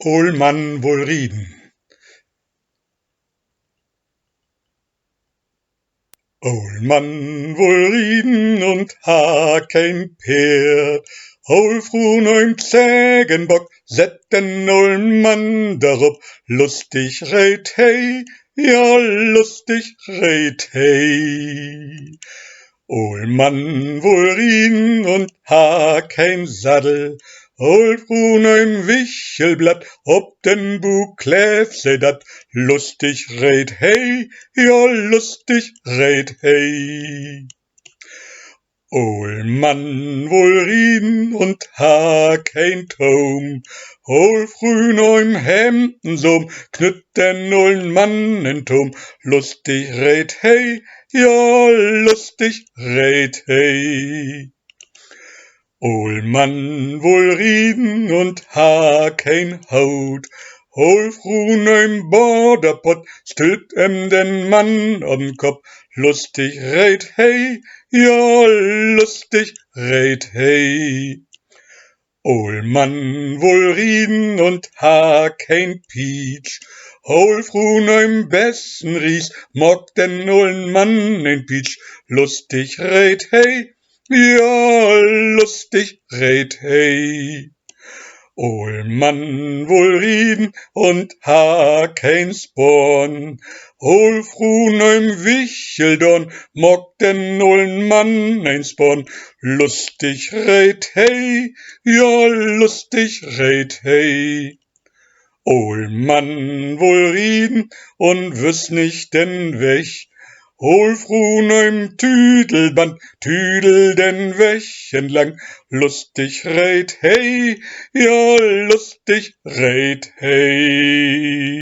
Ol Mann wohl rieden. Ol Mann wohl rieden und ha kein Pferd. Ol Frun im Zägenbock, set den ol'n Mann darob. Lustig reit hey, ja lustig reit hey. Ol Mann wohl rieden und ha kein Sattel. Ol Frun im Wichelblatt, ob den Bug kläf se dat. Lustig reit hey, ja lustig reit hey. Ol Mann wohl rieden und ha kein Taum. Ol Frün im Hemdensohm, knütt den ol'n Mann en Turm. Lustig reit hey, ja lustig reit hey. Ol Mann wohl rieden und ha kein Haut. Ol Frun im Borderpott, stülpt den Mann am Kopf. Lustig reit hey, ja lustig reit hey. Ol Mann wohl rieden und ha kein Pietsch. Ol Frun im besten Ries, mock den ol'n Mann en Pietsch. Lustig reit hey, ja lustig reit hey. Ol Mann wohl rieden und ha kein Sporn. Ol Frun im Wicheldorn, mock den ol'n Mann ein Sporn. Lustig reit hey, ja lustig reit hey. Ol Mann wohl rieden und wüss nicht den Weg. Ol Frun im Tüdelband, tüdel den Weg entlang. Lustig reit hey, ja lustig reit hey.